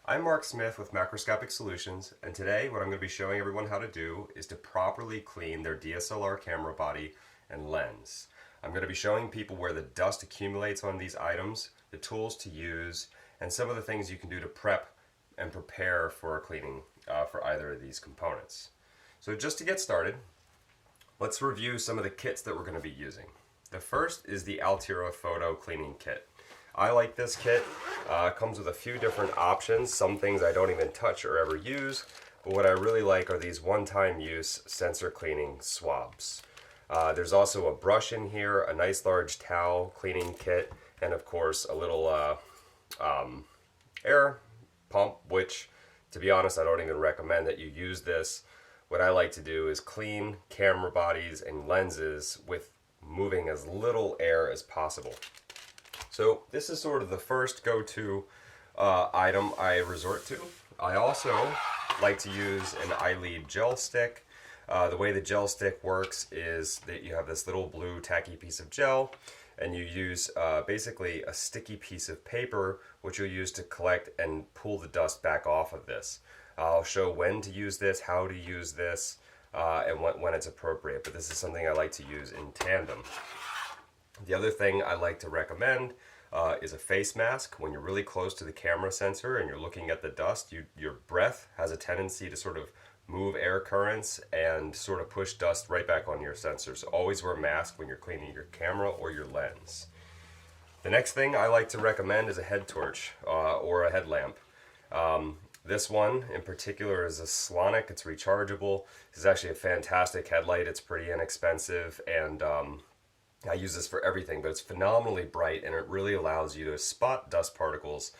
I'm Mark Smith with Macroscopic Solutions, and today what I'm going to be showing everyone how to do is to properly clean their DSLR camera body and lens. I'm going to be showing people where the dust accumulates on these items, the tools to use, and some of the things you can do to prep and prepare for cleaning for either of these components. So just to get started, let's review some of the kits that we're going to be using. The first is the Altera Photo Cleaning Kit. I like this kit. It comes with a few different options. Some things I don't even touch or ever use, but what I really like are these one-time use sensor cleaning swabs. There's also a brush in here, a nice large towel cleaning kit, and of course a little air pump, which to be honest I don't even recommend that you use this. What I like to do is clean camera bodies and lenses with moving as little air as possible. So this is sort of the first go-to item I resort to. I also like to use an iLead gel stick. The way the gel stick works is that you have this little blue tacky piece of gel and you use basically a sticky piece of paper which you'll use to collect and pull the dust back off of this. I'll show when to use this, how to use this, and when it's appropriate, but this is something I like to use in tandem. The other thing I like to recommend is a face mask. When you're really close to the camera sensor and you're looking at the dust, your breath has a tendency to sort of move air currents and sort of push dust right back on your sensor. So always wear a mask when you're cleaning your camera or your lens. The next thing I like to recommend is a head torch or a headlamp. This one in particular is a Slonic. It's rechargeable. This is actually a fantastic headlight. It's pretty inexpensive, and I use this for everything, but it's phenomenally bright and it really allows you to spot dust particles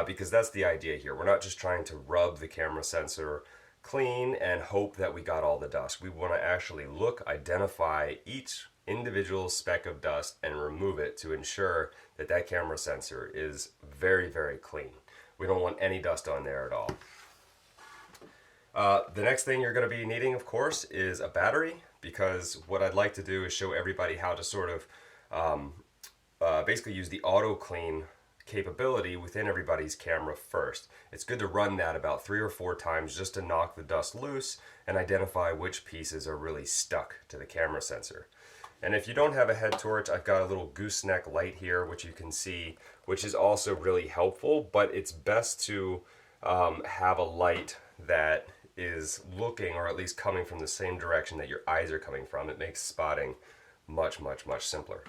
because that's the idea here. We're not just trying to rub the camera sensor clean and hope that we got all the dust. We want to actually look, identify each individual speck of dust and remove it to ensure that that camera sensor is very, very clean. We don't want any dust on there at all. The next thing you're going to be needing, of course, is a battery, because what I'd like to do is show everybody how to sort of basically use the auto clean capability within everybody's camera first. It's good to run that about 3 or 4 times just to knock the dust loose and identify which pieces are really stuck to the camera sensor. And if you don't have a head torch, I've got a little gooseneck light here which you can see, which is also really helpful, but it's best to have a light that is looking, or at least coming from the same direction that your eyes are coming from. It makes spotting much, much, much simpler.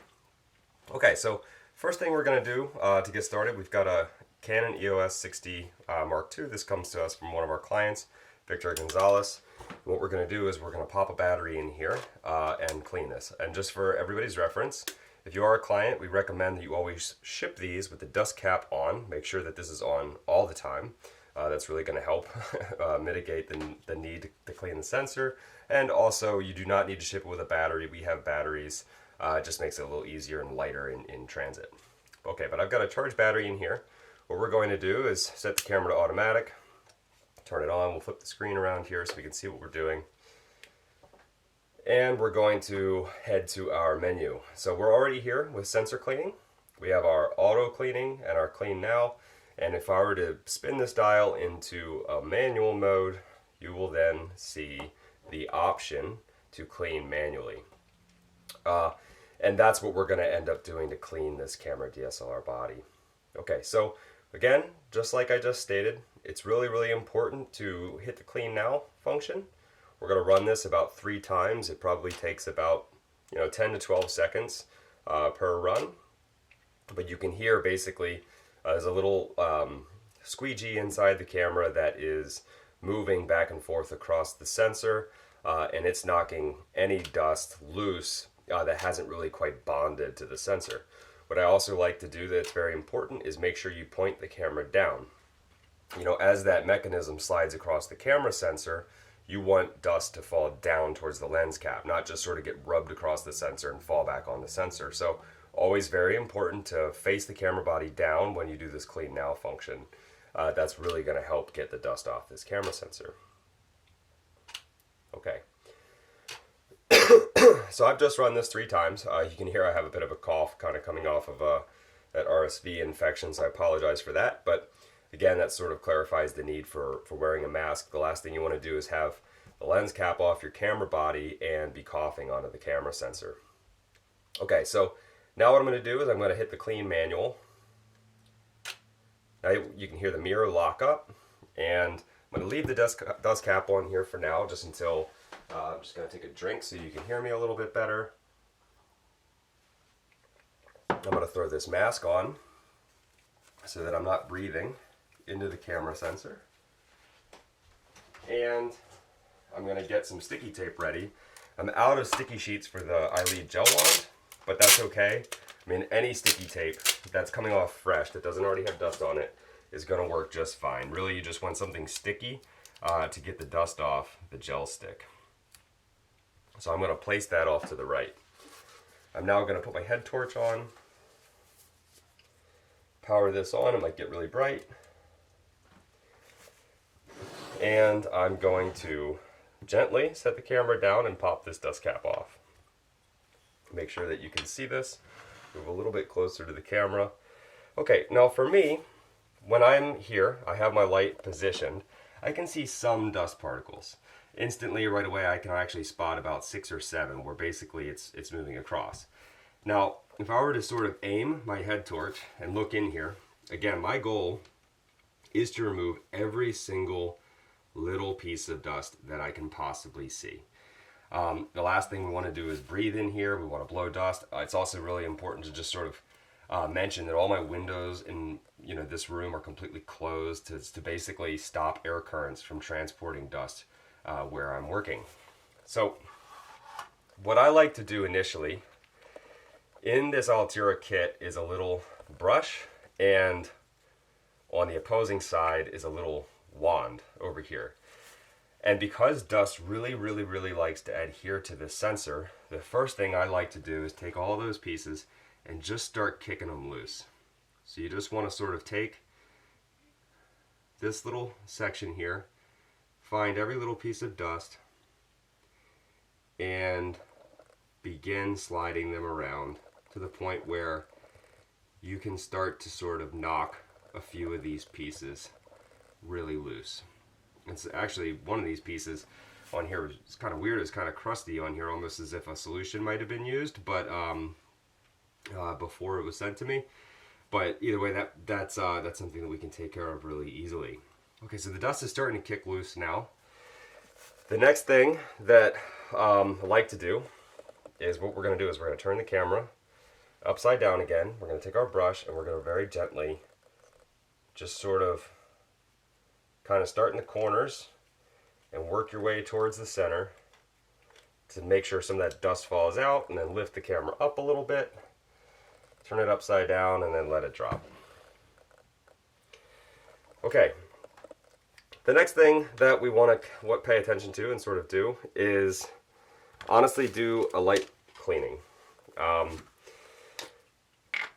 Okay, so first thing we're going to do to get started, we've got a Canon EOS 60 Mark II. This comes to us from one of our clients, Victor Gonzalez. What we're going to do is we're going to pop a battery in here and clean this. And just for everybody's reference, if you are a client, we recommend that you always ship these with the dust cap on. Make sure that this is on all the time. That's really going to help mitigate the need to clean the sensor. And also, you do not need to ship it with a battery. We have batteries. It just makes it a little easier and lighter in transit. Okay, but I've got a charged battery in here. What we're going to do is set the camera to automatic, turn it on. We'll flip the screen around here so we can see what we're doing. And we're going to head to our menu. So we're already here with sensor cleaning. We have our auto cleaning and our clean now. And if I were to spin this dial into a manual mode, you will then see the option to clean manually. And that's what we're going to end up doing to clean this camera DSLR body. Okay, so again, just like I just stated, it's really, really important to hit the clean now function. We're going to run this about 3 times. It probably takes about 10 to 12 seconds per run. But you can hear basically there's a little squeegee inside the camera that is moving back and forth across the sensor, and it's knocking any dust loose that hasn't really quite bonded to the sensor. What I also like to do that's very important is make sure you point the camera down. As that mechanism slides across the camera sensor, you want dust to fall down towards the lens cap, not just sort of get rubbed across the sensor and fall back on the sensor. So always very important to face the camera body down when you do this clean now function. That's really going to help get the dust off this camera sensor. Okay. So I've just run this 3 times. You can hear I have a bit of a cough kind of coming off of that RSV infection, so I apologize for that. But Again, that sort of clarifies the need for wearing a mask. The last thing you want to do is have the lens cap off your camera body and be coughing onto the camera sensor. Okay, so now what I'm going to do is I'm going to hit the clean manual. Now you can hear the mirror lock up, and I'm going to leave the dust cap on here for now, just until I'm just going to take a drink so you can hear me a little bit better. I'm going to throw this mask on so that I'm not breathing into the camera sensor. And I'm going to get some sticky tape ready. I'm out of sticky sheets for the iLead gel wand, but that's okay. I mean, any sticky tape that's coming off fresh that doesn't already have dust on it is going to work just fine. Really, you just want something sticky to get the dust off the gel stick. So I'm going to place that off to the right. I'm now going to put my head torch on, power this on. It might get really bright. And I'm going to gently set the camera down and pop this dust cap off. Make sure that you can see this. Move a little bit closer to the camera. Okay, now for me, when I'm here, I have my light positioned, I can see some dust particles. Instantly, right away, I can actually spot about 6 or 7 where basically it's moving across. Now, if I were to sort of aim my head torch and look in here, again, my goal is to remove every single little piece of dust that I can possibly see. The last thing we want to do is breathe in here. We want to blow dust. It's also really important to just sort of mention that all my windows in this room are completely closed to basically stop air currents from transporting dust where I'm working. So what I like to do initially in this Altera kit is a little brush, and on the opposing side is a little wand over here. And because dust really likes to adhere to this sensor, the first thing I like to do is take all those pieces and just start kicking them loose. So you just want to sort of take this little section here, find every little piece of dust, and begin sliding them around to the point where you can start to sort of knock a few of these pieces really loose. It's actually one of these pieces on here is kind of weird. It's kind of crusty on here, almost as if a solution might have been used, but before it was sent to me. But either way, that's something that we can take care of really easily. Okay, so the dust is starting to kick loose now. The next thing that I like to do is what we're going to do is we're going to turn the camera upside down again. We're going to take our brush and we're going to very gently just sort of kind of start in the corners and work your way towards the center to make sure some of that dust falls out, and then lift the camera up a little bit, turn it upside down, and then let it drop. Okay, the next thing that we want to pay attention to and sort of do is honestly do a light cleaning.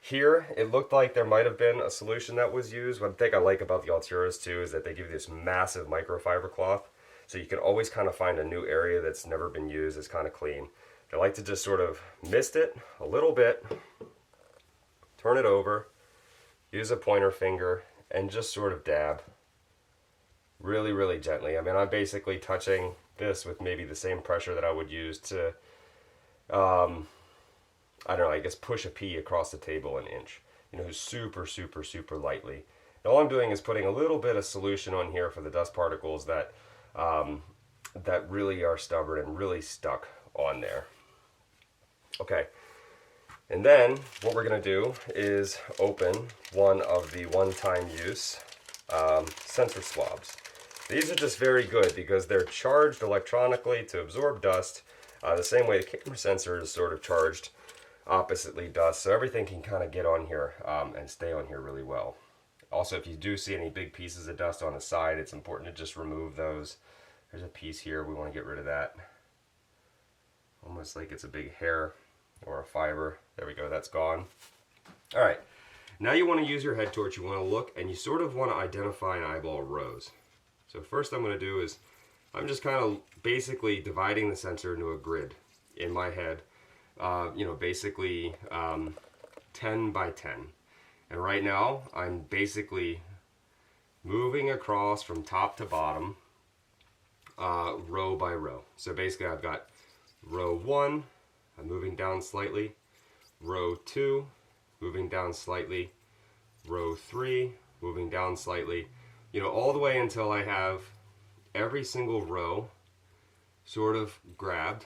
Here, it looked like there might have been a solution that was used. One thing I like about the Alteras too is that they give you this massive microfiber cloth, so you can always kind of find a new area that's never been used. It's kind of clean. I like to just sort of mist it a little bit, turn it over, use a pointer finger, and just sort of dab really gently. I mean, I'm basically touching this with maybe the same pressure that I would use to I don't know, I guess push a pea across the table an inch. Super lightly. And all I'm doing is putting a little bit of solution on here for the dust particles that that really are stubborn and really stuck on there. Okay, and then what we're going to do is open one of the one-time use sensor swabs. These are just very good because they're charged electronically to absorb dust the same way the camera sensor is sort of charged oppositely dust, so everything can kind of get on here and stay on here really well. Also, if you do see any big pieces of dust on the side, it's important to just remove those. There's a piece here, we want to get rid of that. Almost like it's a big hair or a fiber. There we go, that's gone. Alright, now you want to use your head torch, you want to look, and you sort of want to identify and eyeball rows. So first I'm going to do is, I'm just kind of basically dividing the sensor into a grid in my head. Basically 10 by 10. And right now I'm basically moving across from top to bottom, row by row. So basically I've got row 1, I'm moving down slightly, row 2, moving down slightly, row 3, moving down slightly, you know, all the way until I have every single row sort of grabbed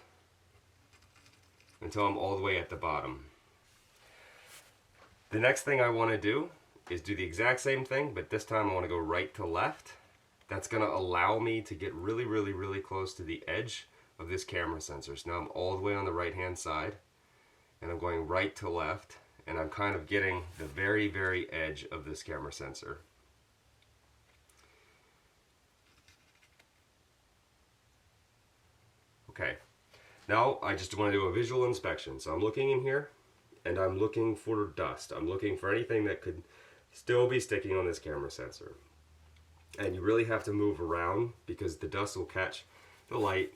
until I'm all the way at the bottom. The next thing I want to do is do the exact same thing, but this time I want to go right to left. That's going to allow me to get really, really, really close to the edge of this camera sensor. So now I'm all the way on the right hand side, and I'm going right to left, and I'm kind of getting the very, very edge of this camera sensor. Okay, now I just want to do a visual inspection. So I'm looking in here, and I'm looking for dust. I'm looking for anything that could still be sticking on this camera sensor. And you really have to move around because the dust will catch the light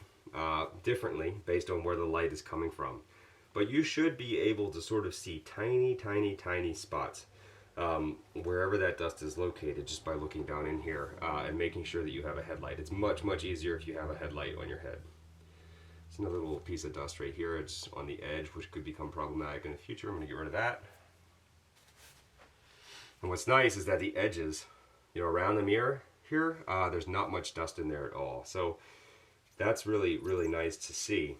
differently based on where the light is coming from. But you should be able to sort of see tiny, tiny, tiny spots wherever that dust is located just by looking down in here and making sure that you have a headlight. It's much, much easier if you have a headlight on your head. It's another little piece of dust right here. It's on the edge, which could become problematic in the future. I'm going to get rid of that. And what's nice is that the edges, you know, around the mirror here, there's not much dust in there at all. So that's really, really nice to see.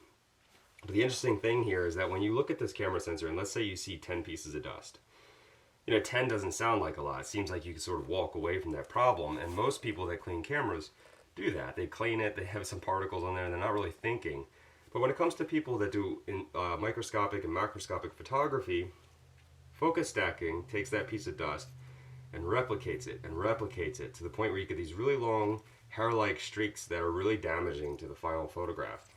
But the interesting thing here is that when you look at this camera sensor, and let's say you see 10 pieces of dust, you know, 10 doesn't sound like a lot. It seems like you can sort of walk away from that problem. And most people that clean cameras do that. They clean it, they have some particles on there, and they're not really thinking. But when it comes to people that do microscopic and macroscopic photography, focus stacking takes that piece of dust and replicates it to the point where you get these really long hair-like streaks that are really damaging to the final photograph.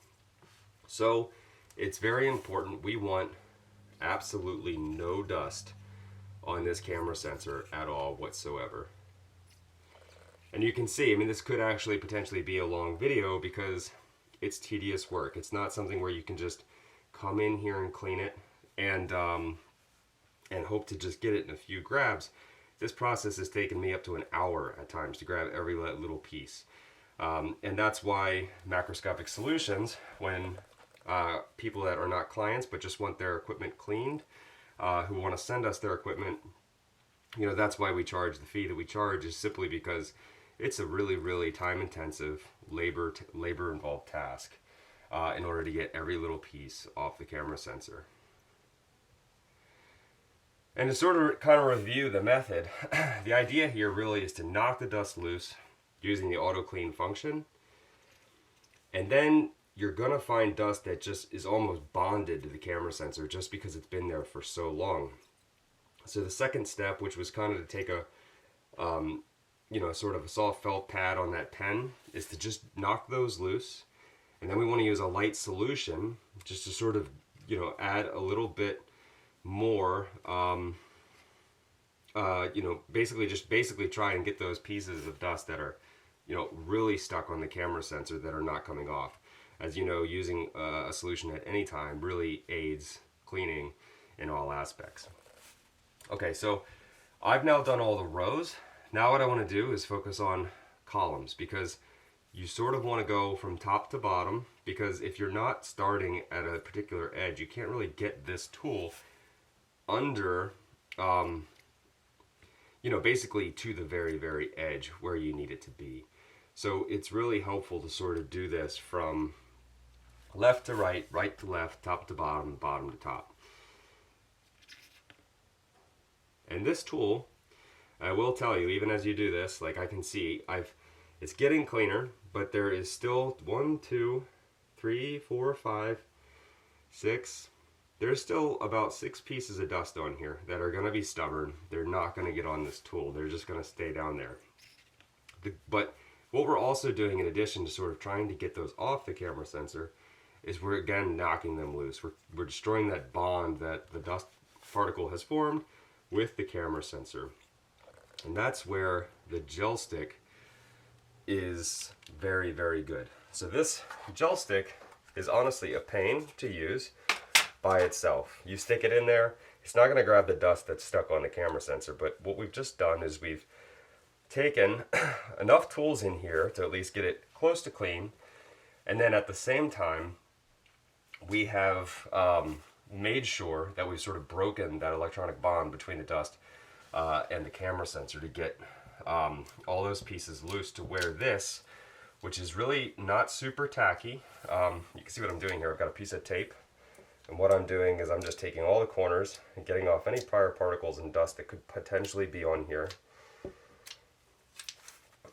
So it's very important. We want absolutely no dust on this camera sensor at all whatsoever. And you can see, I mean, this could actually potentially be a long video because it's tedious work. It's not something where you can just come in here and clean it and hope to just get it in a few grabs. This process has taken me up to an hour at times to grab every little piece. And that's why Macroscopic Solutions, when people that are not clients but just want their equipment cleaned, who want to send us their equipment, you know, that's why we charge the fee that we charge, is simply because it's a really, really time-intensive, labor-involved task in order to get every little piece off the camera sensor. And to sort of kind of review the method, the idea here really is to knock the dust loose using the auto clean function, and then you're gonna find dust that just is almost bonded to the camera sensor just because it's been there for so long. So the second step, which was kind of to take a you know, sort of a soft felt pad on that pen, is to just knock those loose. And then we want to use a light solution just to sort of, you know, add a little bit more, you know, basically try and get those pieces of dust that are, you know, really stuck on the camera sensor that are not coming off. As you know, using a solution at any time really aids cleaning in all aspects. Okay, so I've now done all the rows. Now what I want to do is focus on columns, because you sort of want to go from top to bottom, because if you're not starting at a particular edge, you can't really get this tool under, you know, basically to the very, very edge where you need it to be. So it's really helpful to sort of do this from left to right, right to left, top to bottom, bottom to top. And this tool, I will tell you, even as you do this, like I can see, it's getting cleaner, but there is still 1, 2, 3, 4, 5, 6. There's still about 6 pieces of dust on here that are going to be stubborn. They're not going to get on this tool. They're just going to stay down there. But what we're also doing, in addition to sort of trying to get those off the camera sensor, is we're again knocking them loose. We're destroying that bond that the dust particle has formed with the camera sensor. And that's where the gel stick is very, very good. So this gel stick is honestly a pain to use by itself. You stick it in there, it's not going to grab the dust that's stuck on the camera sensor, but what we've just done is we've taken enough tools in here to at least get it close to clean, and then at the same time we have made sure that we've sort of broken that electronic bond between the dust and the camera sensor to get all those pieces loose to where this, which is really not super tacky, you can see what I'm doing here. I've got a piece of tape, and what I'm doing is I'm just taking all the corners and getting off any prior particles and dust that could potentially be on here,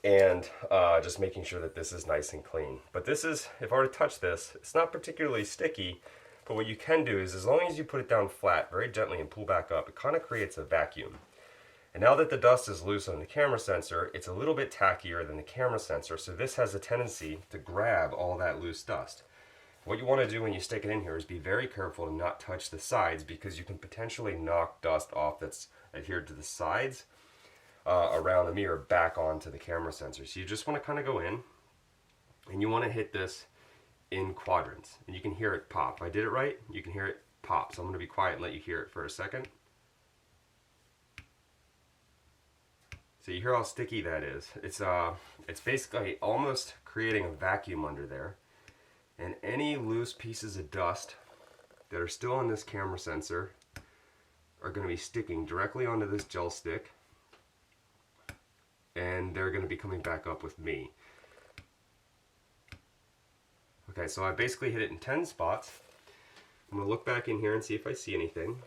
and just making sure that this is nice and clean. But this is, if I were to touch this, it's not particularly sticky, but what you can do is, as long as you put it down flat very gently and pull back up, it kind of creates a vacuum. And now that the dust is loose on the camera sensor, it's a little bit tackier than the camera sensor, so this has a tendency to grab all that loose dust. What you want to do when you stick it in here is be very careful to not touch the sides, because you can potentially knock dust off that's adhered to the sides around the mirror back onto the camera sensor. So you just want to kind of go in, and you want to hit this in quadrants, and you can hear it pop. If I did it right, you can hear it pop. So I'm going to be quiet and let you hear it for a second. So you hear how sticky that is. It's basically almost creating a vacuum under there. And any loose pieces of dust that are still on this camera sensor are going to be sticking directly onto this gel stick, and they're going to be coming back up with me. Okay, so I basically hit it in 10 spots. I'm going to look back in here and see if I see anything.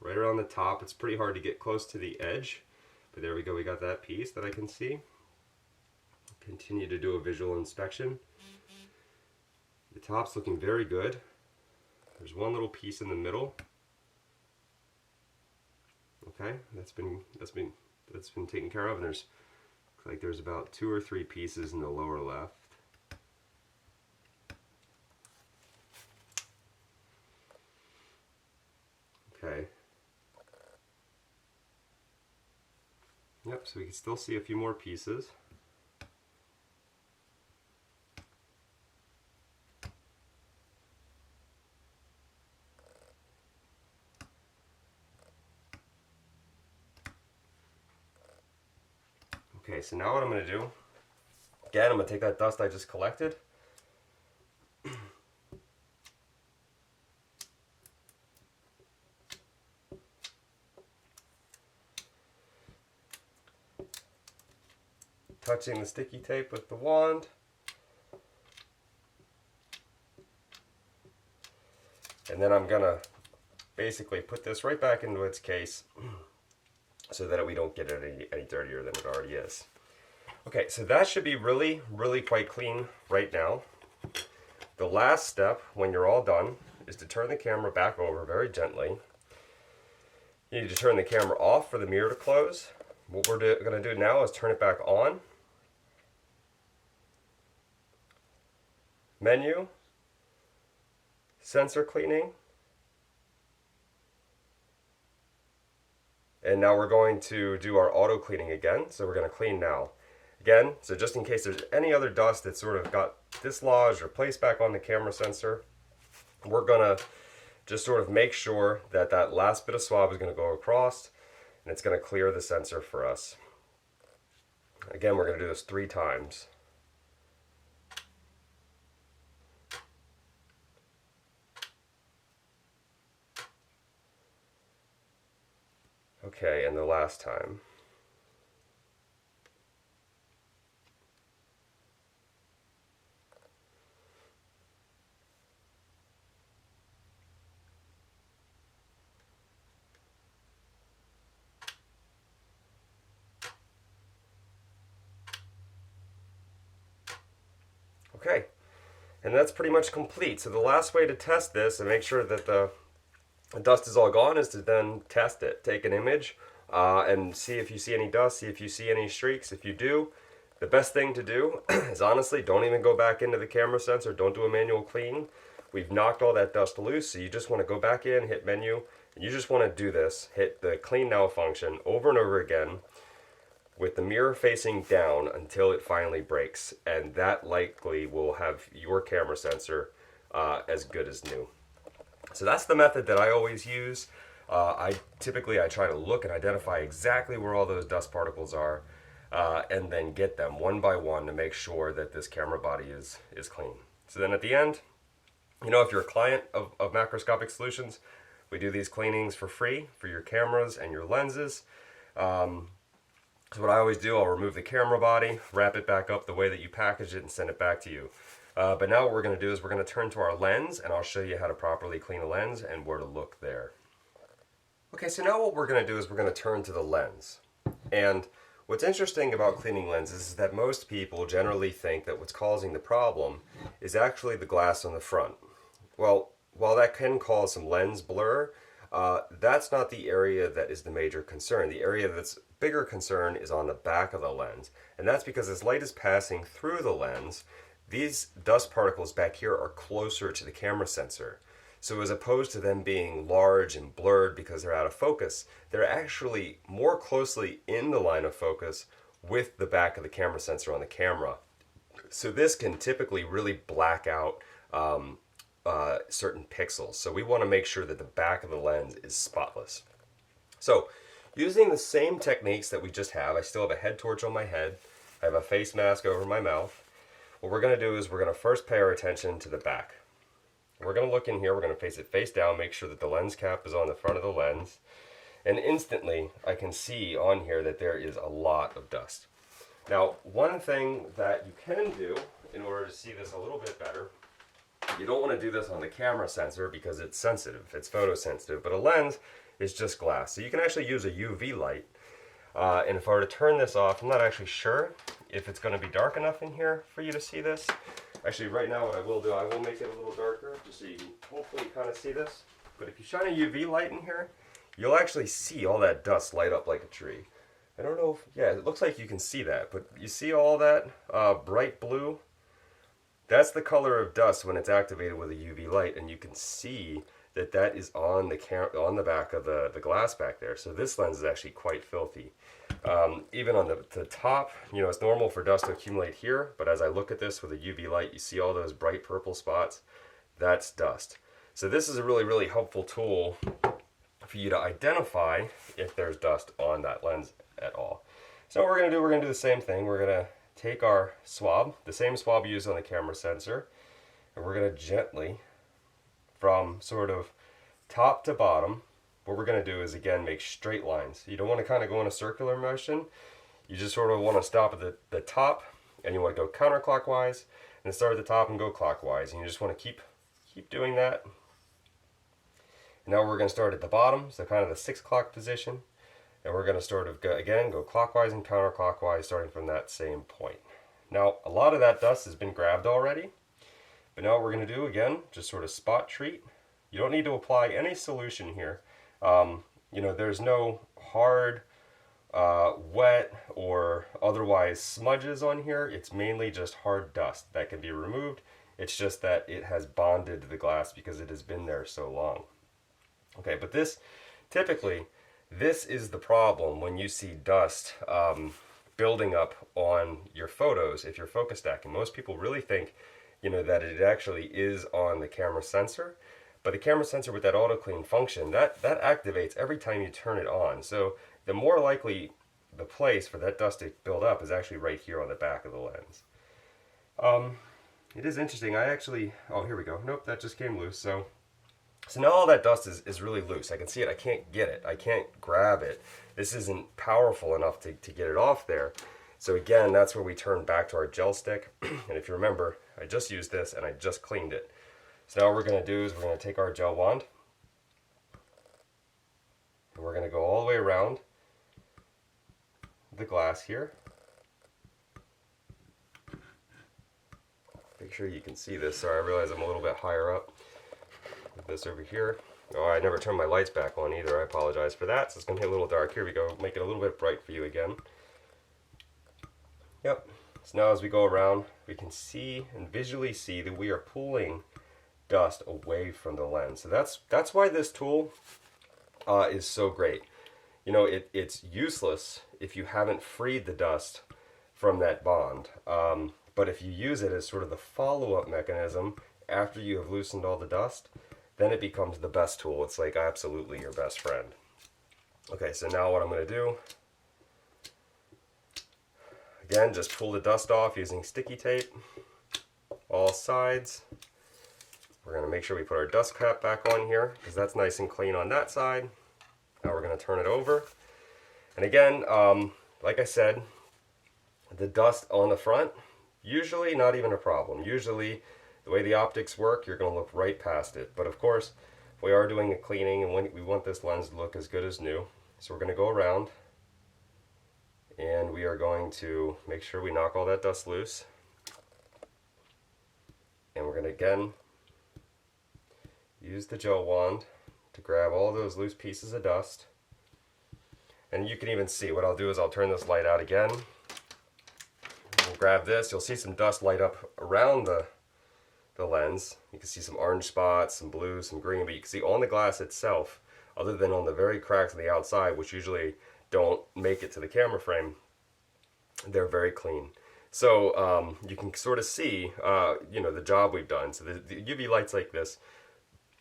Right around the top, it's pretty hard to get close to the edge. But there we go, we got that piece that I can see. Continue to do a visual inspection. The top's looking very good. There's one little piece in the middle. Okay, that's been taken care of, and looks like there's about 2 or 3 pieces in the lower left. Okay. Yep, so we can still see a few more pieces. Okay, so now what I'm going to do, again, I'm going to take that dust I just collected, touching the sticky tape with the wand, and then I'm going to basically put this right back into its case so that we don't get it any dirtier than it already is. Okay, so that should be really, really quite clean right now. The last step, when you're all done, is to turn the camera back over very gently. You need to turn the camera off for the mirror to close. What we're going to do now is turn it back on. Menu, sensor cleaning, and now we're going to do our auto cleaning again. So we're going to clean now. Again, so just in case there's any other dust that sort of got dislodged or placed back on the camera sensor, we're going to just sort of make sure that that last bit of swab is going to go across, and it's going to clear the sensor for us. Again, we're going to do this 3 times. Okay, and the last time. Okay, and that's pretty much complete. So the last way to test this and make sure that the dust is all gone is to then test it. Take an image and see if you see any dust, see if you see any streaks. If you do, the best thing to do is honestly don't even go back into the camera sensor, don't do a manual clean. We've knocked all that dust loose, so you just want to go back in, hit menu, and you just want to do this. Hit the clean now function over and over again with the mirror facing down until it finally breaks, and that likely will have your camera sensor as good as new. So that's the method that I always use. I typically try to look and identify exactly where all those dust particles are. and then get them one by one to make sure that this camera body is clean. So then at the end, you know, if you're a client of Macroscopic Solutions, we do these cleanings for free for your cameras and your lenses. So what I always do, I'll remove the camera body, wrap it back up the way that you packaged it, and send it back to you. But now what we're going to do is we're going to turn to our lens, and I'll show you how to properly clean a lens and where to look there. Okay, so now what we're going to do is we're going to turn to the lens. And what's interesting about cleaning lenses is that most people generally think that what's causing the problem is actually the glass on the front. Well, while that can cause some lens blur, that's not the area that is the major concern. The area that's bigger concern is on the back of the lens. And that's because as light is passing through the lens, these dust particles back here are closer to the camera sensor. So as opposed to them being large and blurred because they're out of focus, they're actually more closely in the line of focus with the back of the camera sensor on the camera. So this can typically really black out certain pixels. So we want to make sure that the back of the lens is spotless. So using the same techniques that we just have, I still have a head torch on my head, I have a face mask over my mouth. What we're going to do is we're going to first pay our attention to the back. We're going to look in here, we're going to face it face down, make sure that the lens cap is on the front of the lens, and instantly I can see on here that there is a lot of dust. Now, one thing that you can do in order to see this a little bit better, you don't want to do this on the camera sensor because it's sensitive, it's photosensitive, but a lens is just glass. So you can actually use a UV light, and if I were to turn this off, I'm not actually sure if it's going to be dark enough in here for you to see this. Actually, right now what I will do, I will make it a little darker just so you can hopefully kind of see this. But if you shine a UV light in here, you'll actually see all that dust light up like a tree. I don't know if, yeah, it looks like you can see that, but you see all that bright blue? That's the color of dust when it's activated with a UV light, and you can see that that is on the back of the glass back there. So this lens is actually quite filthy. Even on the top, you know, it's normal for dust to accumulate here, but as I look at this with a UV light, you see all those bright purple spots. That's dust. So this is a really, really helpful tool for you to identify if there's dust on that lens at all. So what we're going to do, we're going to do the same thing. We're going to take our swab, the same swab used on the camera sensor, and we're going to gently, from sort of top to bottom, what we're going to do is again make straight lines. You don't want to kind of go in a circular motion. You just sort of want to stop at the top, and you want to go counterclockwise, and start at the top and go clockwise. And you just want to keep doing that. Now we're going to start at the bottom, so kind of the 6 o'clock position, and we're going to sort of go clockwise and counterclockwise, starting from that same point. Now a lot of that dust has been grabbed already, but now what we're going to do again, just sort of spot treat. You don't need to apply any solution here. You know, there's no hard, wet, or otherwise smudges on here. It's mainly just hard dust that can be removed. It's just that it has bonded to the glass because it has been there so long. Okay, but typically, this is the problem when you see dust building up on your photos if you're focus stacking. Most people really think, you know, that it actually is on the camera sensor. But the camera sensor with that auto clean function, that activates every time you turn it on. So the more likely the place for that dust to build up is actually right here on the back of the lens. It is interesting. Oh, here we go. Nope, that just came loose. So now all that dust is really loose. I can see it. I can't get it. I can't grab it. This isn't powerful enough to get it off there. So again, that's where we turn back to our gel stick. And if you remember, I just used this and I just cleaned it. So now what we're going to do is we're going to take our gel wand and we're going to go all the way around the glass here. Make sure you can see this. Sorry, I realize I'm a little bit higher up with this over here. Oh, I never turned my lights back on either. I apologize for that. So it's going to get a little dark. Here we go. Make it a little bit bright for you again. Yep. So now as we go around, we can see and visually see that we are pulling dust away from the lens. So that's why this tool is so great. You know, it's useless if you haven't freed the dust from that bond. But if you use it as sort of the follow-up mechanism after you have loosened all the dust, then it becomes the best tool. It's like absolutely your best friend. Okay, so now what I'm going to do, Again, just pull the dust off using sticky tape, all sides. We're going to make sure we put our dust cap back on here because that's nice and clean on that side. Now we're going to turn it over. And again, like I said, the dust on the front, usually not even a problem. Usually, the way the optics work, you're going to look right past it. But of course, we are doing a cleaning and we want this lens to look as good as new. So we're going to go around and we are going to make sure we knock all that dust loose. And we're going to again use the gel wand to grab all those loose pieces of dust. And you can even see, what I'll do is I'll turn this light out again. We'll grab this, you'll see some dust light up around the lens. You can see some orange spots, some blue, some green, but you can see on the glass itself, other than on the very cracks on the outside, which usually don't make it to the camera frame, they're very clean. So you can sort of see, the job we've done. So the UV lights like this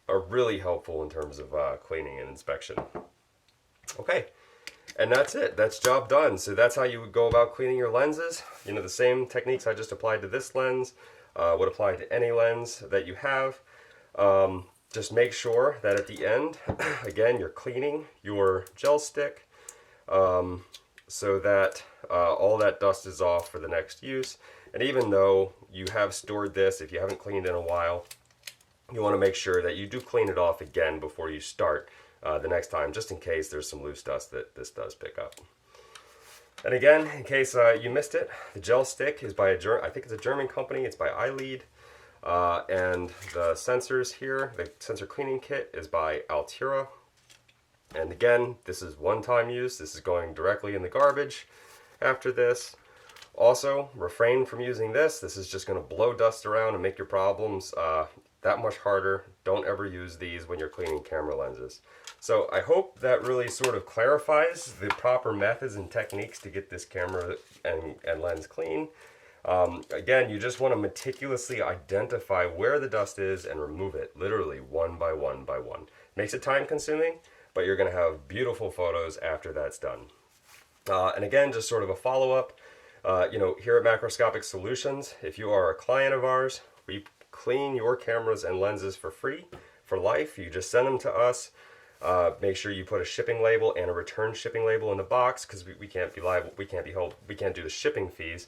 are really helpful in terms of cleaning and inspection. Okay, and that's it. That's job done. So that's how you would go about cleaning your lenses. The same techniques I just applied to this lens would apply to any lens that you have. Just make sure that at the end, again, you're cleaning your gel stick so that all that dust is off for the next use. And even though you have stored this, if you haven't cleaned in a while, you want to make sure that you do clean it off again before you start the next time, just in case there's some loose dust that this does pick up. And again, in case you missed it, the gel stick is by I think it's a German company. It's by iLead. And the sensors here, the sensor cleaning kit is by Altera. And again, this is one-time use. This is going directly in the garbage after this. Also, refrain from using this. This is just going to blow dust around and make your problems that much harder. Don't ever use these when you're cleaning camera lenses. So I hope that really sort of clarifies the proper methods and techniques to get this camera and lens clean. Again, you just want to meticulously identify where the dust is and remove it, literally one by one by one. Makes it time consuming, but you're going to have beautiful photos after that's done. And again, just sort of a follow-up, here at Macroscopic Solutions, if you are a client of ours, we clean your cameras and lenses for free, for life. You just send them to us. Make sure you put a shipping label and a return shipping label in the box, because we can't be liable, we can't do the shipping fees.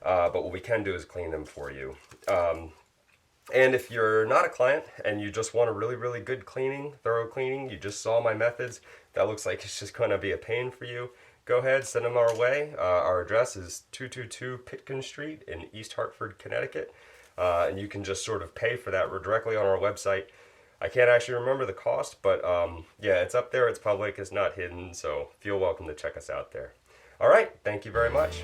But what we can do is clean them for you. And if you're not a client and you just want a really, really good cleaning, thorough cleaning, you just saw my methods, that looks like it's just going to be a pain for you, go ahead, send them our way. Our address is 222 Pitkin Street in East Hartford, Connecticut. And you can just sort of pay for that directly on our website. I can't actually remember the cost, but yeah, it's up there, it's public, it's not hidden, so feel welcome to check us out there. All right, thank you very much.